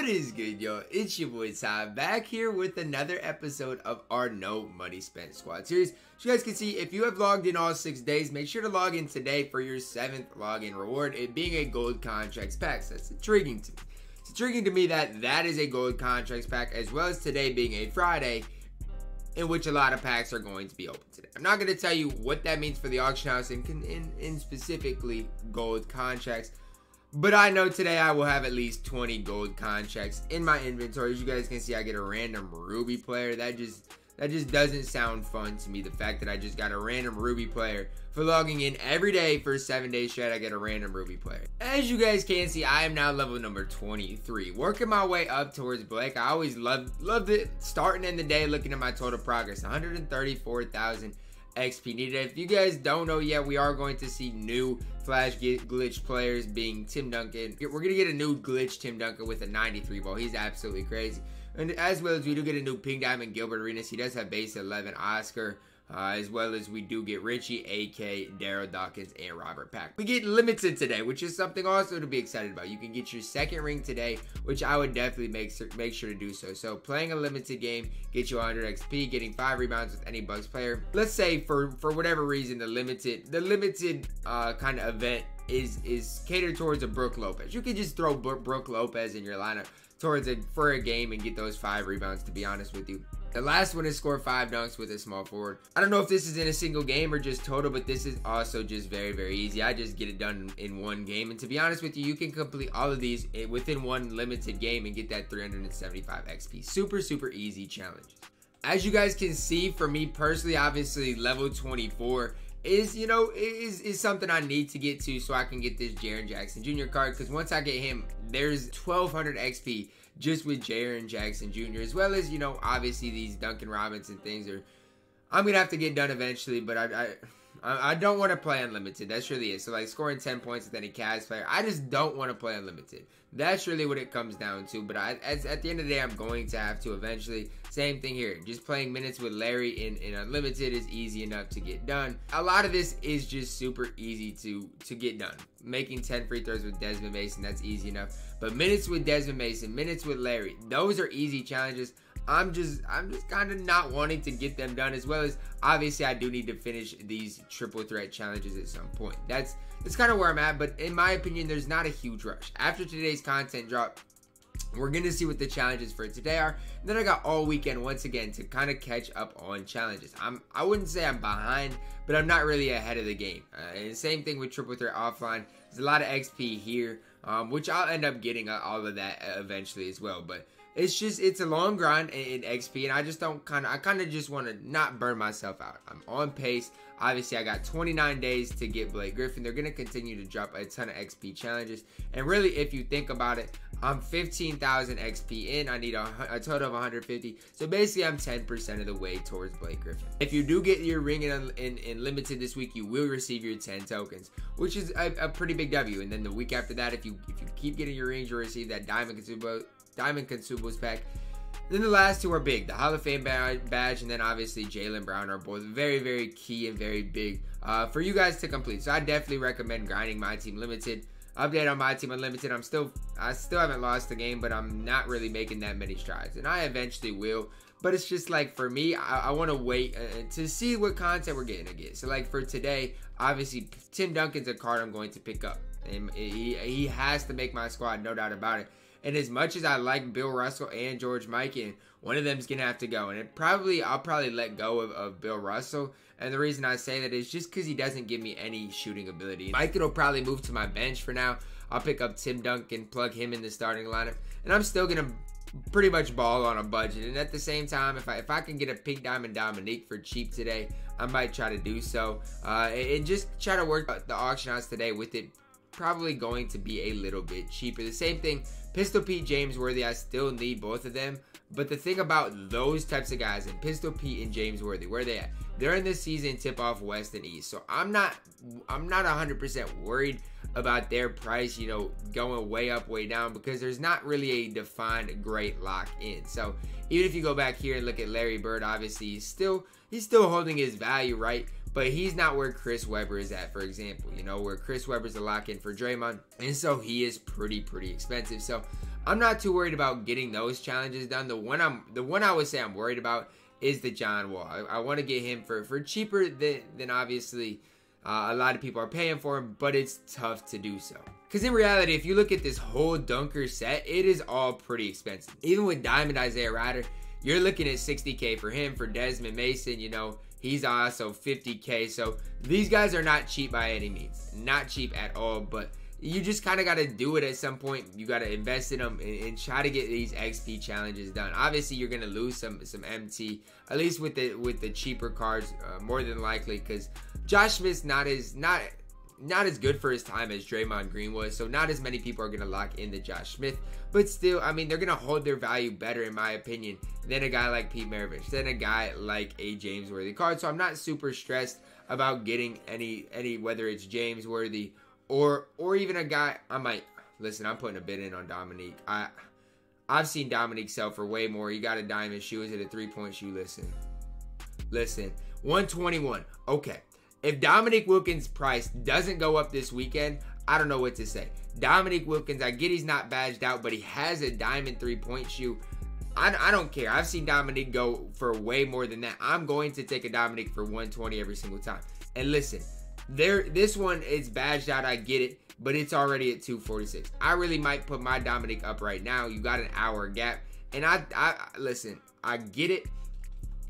What is good, yo? It's your boy Ty, back here with another episode of our No Money Spent Squad series. As you guys can see, if you have logged in all 6 days, make sure to log in today for your 7th login reward, it being a gold contracts pack. So that's intriguing to me. It's intriguing to me that that is a gold contracts pack, as well as today being a Friday, in which a lot of packs are going to be open today. I'm not going to tell you what that means for the auction house in specifically gold contracts, but I know today I will have at least 20 gold contracts in my inventory. As you guys can see, I get a random Ruby player. That just doesn't sound fun to me. The fact that I just got a random Ruby player for logging in every day for 7 days straight, I get a random Ruby player. As you guys can see, I am now level number 23, working my way up towards Blake. I always loved it, starting in the day, looking at my total progress, 134,000 XP needed. If you guys don't know yet, we are going to see new flash glitch players, being Tim Duncan. We're going to get a new glitch Tim Duncan with a 93 ball. He's absolutely crazy. And as well as we do get a new Pink Diamond Gilbert Arenas. He does have base 11 Oscar. As well as we do get Richie, AK, Daryl Dawkins, and Robert Pack. We get limited today, which is something also to be excited about. You can get your 2nd ring today, which I would definitely make sure to do so. So playing a limited game gets you 100 XP, getting 5 rebounds with any Bucks player. Let's say for whatever reason the limited kind of event is catered towards a Brook Lopez. You can just throw Brook Lopez in your lineup for a game and get those 5 rebounds, to be honest with you. The last one is score 5 dunks with a small forward. I don't know if this is in a single game or just total, but this is also just very, very easy. I just get it done in one game. And to be honest with you, you can complete all of these within one limited game and get that 375 XP. Super, super easy challenges. As you guys can see, for me personally, obviously level 24 is something I need to get to so I can get this Jaren Jackson Jr. card. Because once I get him, there's 1200 XP just with Jaren Jackson Jr. as well as, obviously these Duncan Robinson things I'm gonna have to get done eventually, but I don't want to play unlimited. That's really it. So like scoring 10 points with any Cavs player, I just don't want to play unlimited. That's really what it comes down to. But at the end of the day, I'm going to have to eventually. Same thing here. Just playing minutes with Larry in unlimited is easy enough to get done. A lot of this is just super easy to get done. Making 10 free throws with Desmond Mason, that's easy enough. But minutes with Desmond Mason, minutes with Larry, those are easy challenges. I'm just kind of not wanting to get them done, as well as obviously I do need to finish these triple threat challenges at some point. That's kind of where I'm at, but in my opinion, there's not a huge rush. After today's content drop, we're going to see what the challenges for today are. And then I got all weekend once again to kind of catch up on challenges. I wouldn't say I'm behind, but I'm not really ahead of the game. And same thing with triple threat offline. There's a lot of XP here, which I'll end up getting all of that eventually as well. But it's a long grind in XP, and I just I kind of just want to not burn myself out. I'm on pace. Obviously, I got 29 days to get Blake Griffin. They're going to continue to drop a ton of XP challenges. And really, if you think about it, I'm 15,000 XP in. I need a total of 150. So basically, I'm 10% of the way towards Blake Griffin. If you do get your ring in limited this week, you will receive your 10 tokens, which is a pretty big W. And then the week after that, if you keep getting your rings, you'll receive that Diamond Consumables pack. Then the last two are big. The Hall of Fame badge, and then obviously Jaylen Brown are both very, very key and very big for you guys to complete. So I definitely recommend grinding MyTEAM Limited. Update on MyTEAM Unlimited. I still haven't lost the game, but I'm not really making that many strides, and I eventually will. But it's just like, for me, I want to wait to see what content we're getting to get. So like for today, obviously Tim Duncan's a card I'm going to pick up, and he has to make my squad, no doubt about it. And as much as I like Bill Russell and George Mikan, one of them's going to have to go. And I'll probably let go of Bill Russell. And the reason I say that is just because he doesn't give me any shooting ability. Mikan will probably move to my bench for now. I'll pick up Tim Duncan, plug him in the starting lineup. And I'm still going to pretty much ball on a budget. And at the same time, if I can get a Pink Diamond Dominique for cheap today, I might try to do so. And just try to work the auction house today with it probably going to be a little bit cheaper. The same thing, Pistol Pete, James Worthy, I still need both of them. But the thing about those types of guys, and Pistol Pete and James Worthy, where they at? They're in this season tip-off West and East. So I'm not 100% worried about their price, going way up, way down, because there's not really a defined great lock in. So even if you go back here and look at Larry Bird, obviously he's still holding his value, right? But he's not where Chris Webber is at, for example, where Chris Webber's a lock in for Draymond. And so he is pretty expensive. So I'm not too worried about getting those challenges done. The one I would say I'm worried about is the John Wall. I want to get him for cheaper than obviously a lot of people are paying for him, but it's tough to do so. Because in reality, if you look at this whole Dunker set, it is all pretty expensive. Even with Diamond Isaiah Rider, you're looking at 60K for him. For Desmond Mason, you know, he's also 50K. So these guys are not cheap by any means. Not cheap at all, but you just kind of got to do it at some point. You got to invest in them and try to get these XP challenges done. Obviously, you're going to lose some MT, at least with the cheaper cards, more than likely, because Josh Smith's not as good for his time as Draymond Green was, so not as many people are going to lock into Josh Smith, but still, I mean, they're going to hold their value better, in my opinion, than a guy like Pete Maravich, than a guy like a James Worthy card. So I'm not super stressed about getting any whether it's James Worthy or even a guy. Listen, I'm putting a bid in on Dominique. I've seen Dominique sell for way more. He got a diamond shoe. Is it a 3-point shoe? Listen, 121. Okay. If Dominique Wilkins' price doesn't go up this weekend, I don't know what to say. Dominique Wilkins, I get he's not badged out, but he has a diamond 3-point shoe. I don't care. I've seen Dominique go for way more than that. I'm going to take a Dominique for 120 every single time. And listen, this one is badged out, I get it, but it's already at 246. I really might put my Dominique up right now. You got an hour gap. And listen, I get it.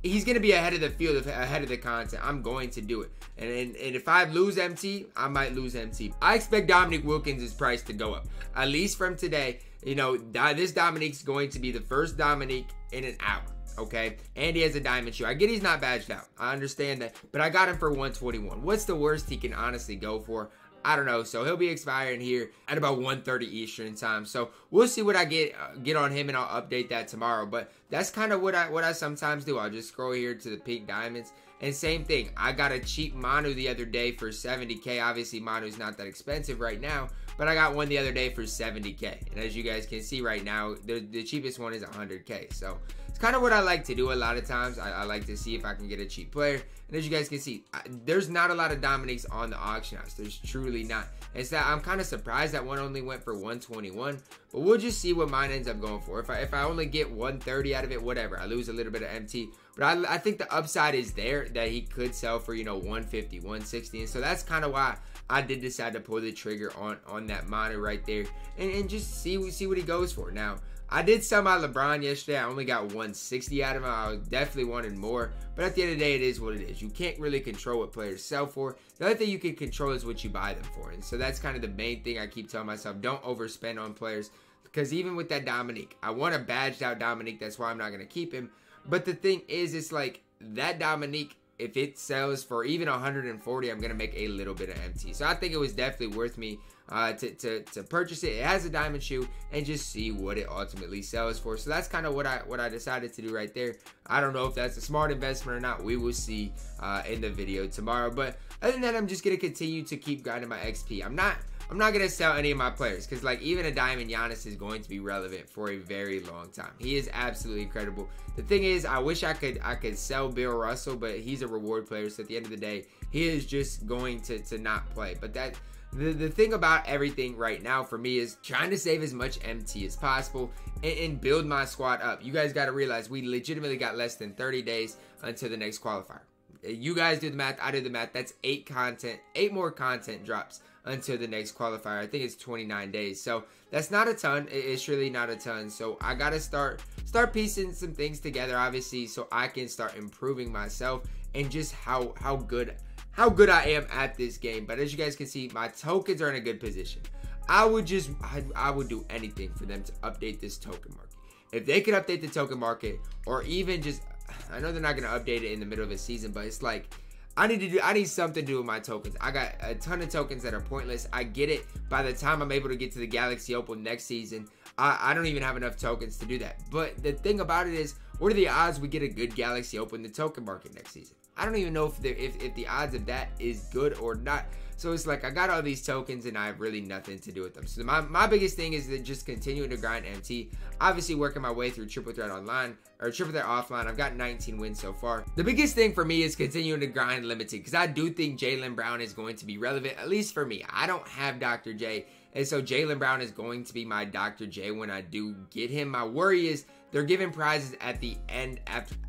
He's going to be ahead of the field, ahead of the content. I'm going to do it. And if I lose MT, I might lose MT. I expect Dominique Wilkins' price to go up. At least from today, you know, this Dominique's going to be the first Dominique in an hour, okay? And he has a diamond shoe. I get he's not badged out. I understand that. But I got him for 121. What's the worst he can honestly go for? I don't know. So he'll be expiring here at about 1:30 Eastern time. So we'll see what I get on him, and I'll update that tomorrow. But that's kind of what I sometimes do. I'll just scroll here to the pink diamonds. And same thing. I got a cheap Manu the other day for 70K. Obviously, Manu's not that expensive right now, but I got one the other day for 70K. And as you guys can see right now, the cheapest one is 100K. So it's kind of what I like to do a lot of times. I like to see if I can get a cheap player. And as you guys can see, there's not a lot of Dominiques on the auction house. There's truly not. And so I'm kind of surprised that one only went for 121. But we'll just see what mine ends up going for. If I only get 130 out of it, whatever. I lose a little bit of MT. But I think the upside is there that he could sell for, you know, 150, 160. And so that's kind of why I did decide to pull the trigger on that Manu right there. And just see what he goes for. Now, I did sell my LeBron yesterday. I only got 160 out of him. I definitely wanted more. But at the end of the day, it is what it is. You can't really control what players sell for. The other thing you can control is what you buy them for. And so that's kind of the main thing I keep telling myself. Don't overspend on players. Because even with that Dominique, I want a badged out Dominique. That's why I'm not going to keep him. But the thing is, it's like that Dominique, if it sells for even 140, I'm going to make a little bit of MT. So I think it was definitely worth me to purchase it. It has a diamond shoe and just see what it ultimately sells for. So that's kind of what I decided to do right there. I don't know if that's a smart investment or not. We will see in the video tomorrow. But other than that, I'm just going to continue to keep grinding my XP. I'm not going to sell any of my players because, like, even a diamond Giannis is going to be relevant for a very long time. He is absolutely incredible. The thing is, I wish I could sell Bill Russell, but he's a reward player. So at the end of the day, he is just going to not play. But the thing about everything right now for me is trying to save as much MT as possible and build my squad up. You guys got to realize we legitimately got less than 30 days until the next qualifier. You guys do the math. I do the math. That's 8 more content drops until the next qualifier. I think it's 29 days. So that's not a ton. It's really not a ton. So I got to start piecing some things together, obviously, so I can start improving myself and just how good I am at this game. But as you guys can see, my tokens are in a good position. I would do anything for them to update this token market. If they could update the token market, or even just, I know they're not going to update it in the middle of a season, but it's like, I need something to do with my tokens. I got a ton of tokens that are pointless. I get it. By the time I'm able to get to the Galaxy Opal next season, I don't even have enough tokens to do that. But the thing about it is, what are the odds we get a good Galaxy Opal in the token market next season? I don't even know if the odds of that is good or not. So it's like I got all these tokens and I have really nothing to do with them. So my biggest thing is to just continuing to grind MT. Obviously working my way through Triple Threat Online or Triple Threat Offline. I've got 19 wins so far. The biggest thing for me is continuing to grind limited because I do think Jaylen Brown is going to be relevant, at least for me. I don't have Dr. J. And so Jaylen Brown is going to be my Dr. J when I do get him. My worry is they're giving prizes at the end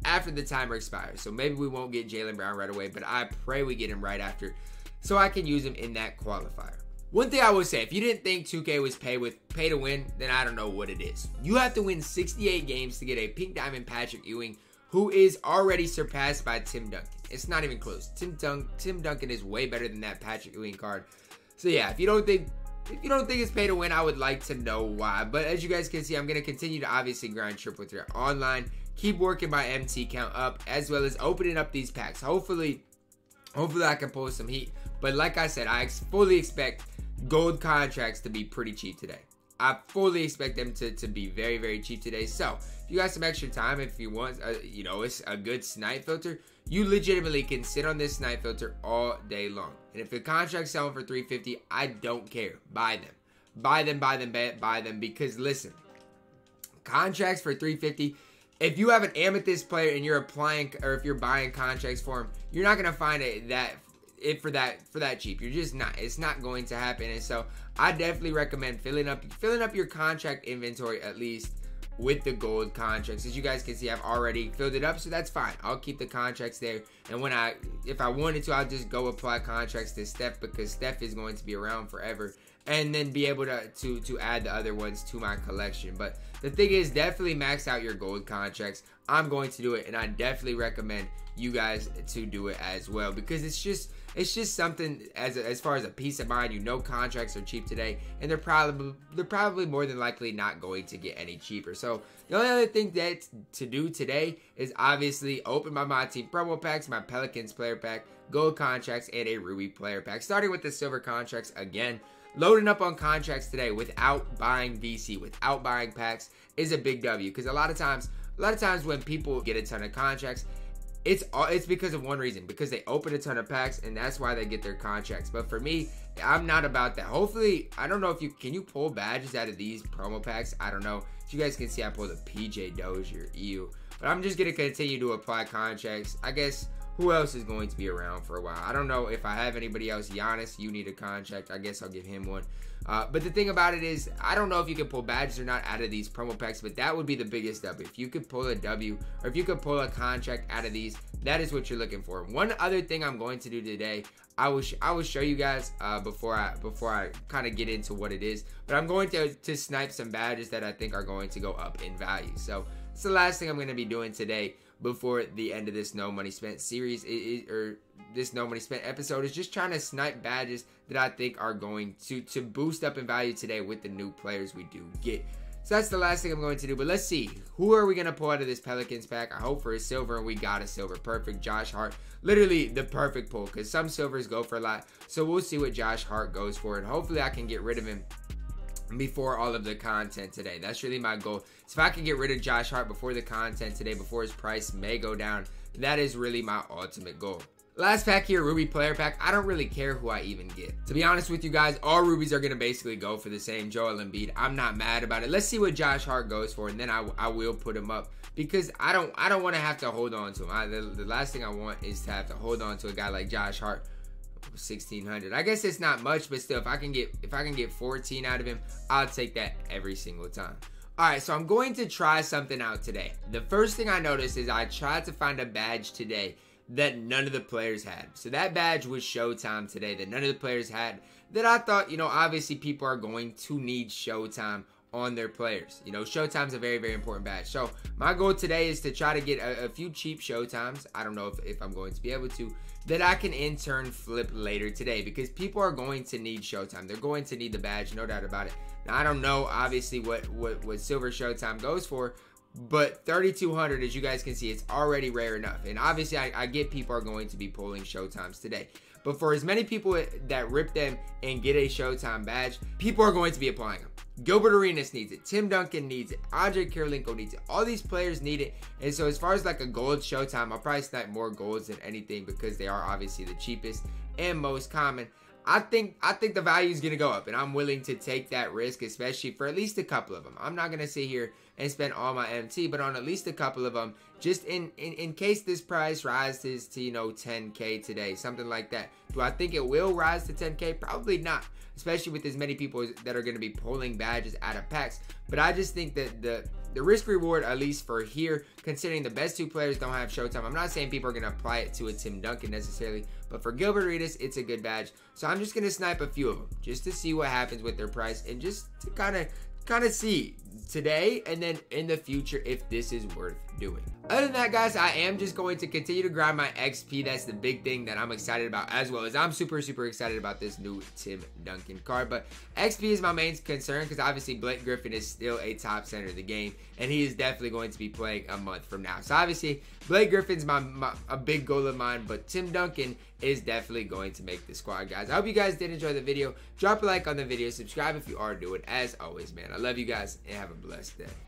after the timer expires. So maybe we won't get Jaylen Brown right away, but I pray we get him right after so I can use him in that qualifier. One thing I will say, if you didn't think 2K was pay to win, then I don't know what it is. You have to win 68 games to get a Pink Diamond Patrick Ewing, who is already surpassed by Tim Duncan. It's not even close. Tim Duncan is way better than that Patrick Ewing card. So yeah, if you don't think it's pay to win, I would like to know why. But as you guys can see, I'm going to continue to obviously grind triple threat online, keep working my MT count up, as well as opening up these packs. Hopefully I can pull some heat. But like I said, I fully expect gold contracts to be pretty cheap today. I fully expect them to be very, very cheap today. So if you got some extra time, if you want, it's a good snipe filter, you legitimately can sit on this snipe filter all day long. And if the contract's selling for $350, I don't care. Buy them. Buy them. Because listen, contracts for $350, if you have an Amethyst player and you're applying, or if you're buying contracts for him, you're not gonna find it for that cheap. You're just not. It's not going to happen. And so I definitely recommend filling up your contract inventory at least with the gold contracts. As you guys can see, I've already filled it up, so that's fine. I'll keep the contracts there, and if I wanted to, I'll just go apply contracts to Steph, because Steph is going to be around forever, and then be able to add the other ones to my collection. But the thing is, definitely max out your gold contracts. I'm going to do it, and I definitely recommend you guys to do it as well, because it's just something as far as a peace of mind. Contracts are cheap today, and they're probably more than likely not going to get any cheaper. So the only other thing to do today is obviously open my MyTEAM promo packs, my Pelicans player pack, gold contracts, and a Ruby player pack. Starting with the silver contracts again. Loading up on contracts today without buying VC, without buying packs, is a big W, because a lot of times when people get a ton of contracts, it's because of one reason, because they open a ton of packs, and that's why they get their contracts. But for me, I'm not about that. Hopefully, I don't know if can you pull badges out of these promo packs? I don't know. As you guys can see, I pulled a PJ Dozier, ew. But I'm just going to continue to apply contracts. I guess, who else is going to be around for a while? I don't know if I have anybody else. Giannis, you need a contract. I guess I'll give him one. But the thing about it is, I don't know if you can pull badges or not out of these promo packs, but that would be the biggest W. If you could pull a W, or if you could pull a contract out of these, that is what you're looking for. One other thing I'm going to do today, I will show you guys before I kind of get into what it is. But I'm going to snipe some badges that I think are going to go up in value. So it's the last thing I'm going to be doing today before the end of this No Money Spent series, or this No Money Spent episode, is just trying to snipe badges that I think are going to boost up in value today with the new players we do get. So that's the last thing I'm going to do. But let's see, who are we going to pull out of this Pelicans pack? I hope for a silver, and we got a silver. Perfect. Josh Hart, literally the perfect pull, because some silvers go for a lot. So we'll see what Josh Hart goes for, and hopefully I can get rid of him before all of the content today. That's really my goal. So if I can get rid of Josh Hart before the content today, before his price may go down, that is really my ultimate goal. Last pack here, Ruby player pack. I don't really care who I even get. To be honest with you guys, all Rubies are going to basically go for the same. Joel Embiid. I'm not mad about it. Let's see what Josh Hart goes for, and then I will put him up, because I don't want to have to hold on to him. The last thing I want is to have to hold on to a guy like Josh Hart. 1,600. I guess it's not much, but still, if I can get 14 out of him, I'll take that every single time. Alright, so I'm going to try something out today. The first thing I noticed is I tried to find a badge today that none of the players had. So that badge was Showtime today that none of the players had, that I thought, obviously people are going to need Showtime on their players. Showtime's a very, very important badge. So my goal today is to try to get a few cheap Showtimes. I don't know if I'm going to be able to, that I can in turn flip later today, because people are going to need Showtime. They're going to need the badge, no doubt about it. Now, I don't know, obviously, what silver Showtime goes for, but 3,200, as you guys can see, it's already rare enough. And obviously, I get people are going to be pulling Showtimes today. But for as many people that rip them and get a Showtime badge, people are going to be applying them. Gilbert Arenas needs it. Tim Duncan needs it. Andre Kirilenko needs it. All these players need it. And so as far as like a gold Showtime, I'll probably snipe more golds than anything, because they are obviously the cheapest and most common. I think the value is going to go up, and I'm willing to take that risk, especially for at least a couple of them. I'm not going to sit here and spend all my MT, but on at least a couple of them, just in case this price rises to, you know, 10K today, something like that. Do I think it will rise to 10K? Probably not, especially with as many people that are going to be pulling badges out of packs. But I just think that the risk reward, at least for here, considering the best 2 players don't have Showtime, I'm not saying people are going to apply it to a Tim Duncan necessarily, but for Gilbert Arenas, it's a good badge. So I'm just going to snipe a few of them just to see what happens with their price, and just to kind of see today and then in the future if this is worth doing. Other than that, guys, I am just going to continue to grind my XP. That's the big thing that I'm excited about, as well as I'm super excited about this new Tim Duncan card. But XP is my main concern, because obviously Blake Griffin is still a top center of the game, and he is definitely going to be playing a month from now. So obviously Blake Griffin's a big goal of mine, but Tim Duncan is definitely going to make the squad, guys. I hope you guys did enjoy the video. Drop a like on the video, subscribe if you are new, and as always, man, I love you guys, and have a blessed day.